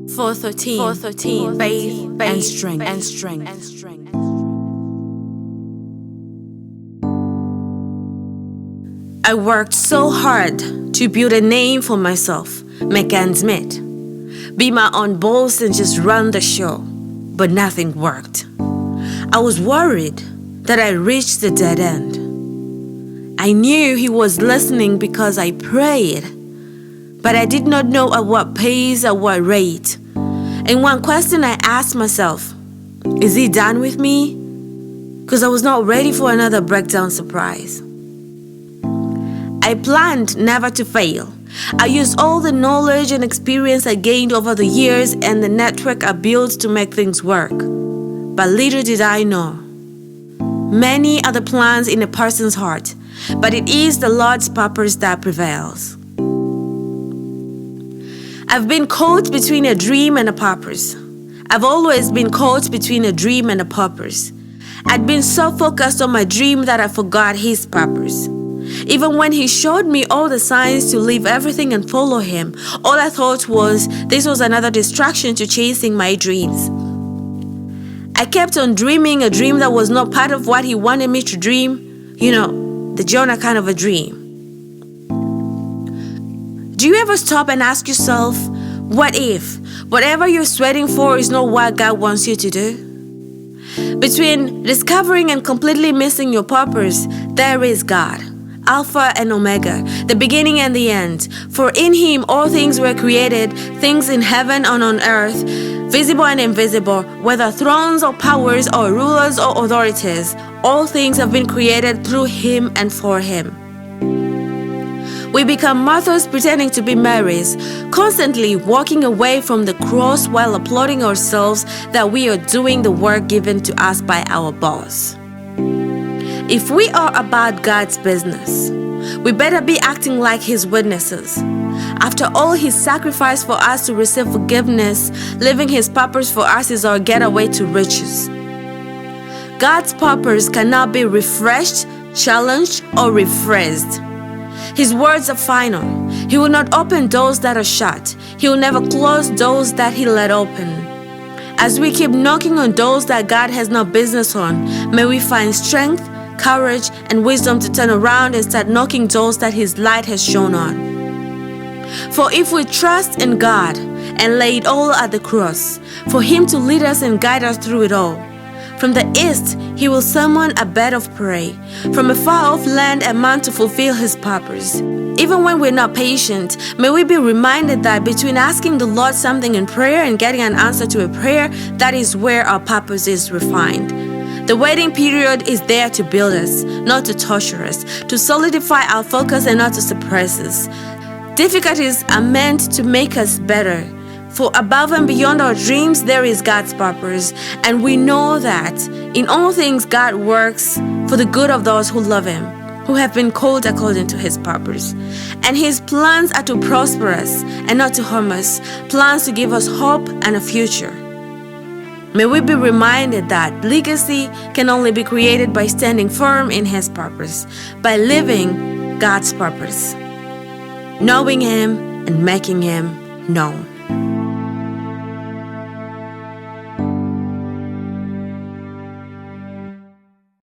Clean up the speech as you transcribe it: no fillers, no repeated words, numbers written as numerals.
4:13, faith and strength. I worked so hard to build a name for myself, make ends meet, be my own boss and just run the show, but nothing worked. I was worried that I reached the dead end. I knew He was listening because I prayed, but I did not know at what pace, at what rate. And one question I asked myself, is He done with me? Because I was not ready for another breakdown surprise. I planned never to fail. I used all the knowledge and experience I gained over the years and the network I built to make things work. But little did I know, many are the plans in a person's heart, but it is the Lord's purpose that prevails. I've been caught between a dream and a purpose. I've always been caught between a dream and a purpose. I'd been so focused on my dream that I forgot His purpose. Even when He showed me all the signs to leave everything and follow Him, all I thought was this was another distraction to chasing my dreams. I kept on dreaming a dream that was not part of what He wanted me to dream. You know, the Jonah kind of a dream. Do you ever stop and ask yourself, what if whatever you're sweating for is not what God wants you to do? Between discovering and completely missing your purpose, there is God, Alpha and Omega, the beginning and the end. For in Him all things were created, things in heaven and on earth, visible and invisible, whether thrones or powers or rulers or authorities. All things have been created through Him and for Him. We become Marthas pretending to be Marys, constantly walking away from the cross while applauding ourselves that we are doing the work given to us by our boss. If we are about God's business, we better be acting like His witnesses. After all, He sacrificed for us to receive forgiveness. Living His purpose for us is our getaway to riches. God's purpose cannot be refreshed, challenged, or rephrased. His words are final. He will not open doors that are shut. He will never close doors that He let open. As we keep knocking on doors that God has no business on, may we find strength, courage, and wisdom to turn around and start knocking doors that His light has shone on. For if we trust in God and lay it all at the cross, for Him to lead us and guide us through it all, from the east, He will summon a bed of prey. From a far-off land, a man to fulfill His purpose. Even when we're not patient, may we be reminded that between asking the Lord something in prayer and getting an answer to a prayer, that is where our purpose is refined. The waiting period is there to build us, not to torture us, to solidify our focus and not to suppress us. Difficulties are meant to make us better. For above and beyond our dreams, there is God's purpose. And we know that in all things God works for the good of those who love Him, who have been called according to His purpose. And His plans are to prosper us and not to harm us, plans to give us hope and a future. May we be reminded that legacy can only be created by standing firm in His purpose, by living God's purpose, knowing Him and making Him known.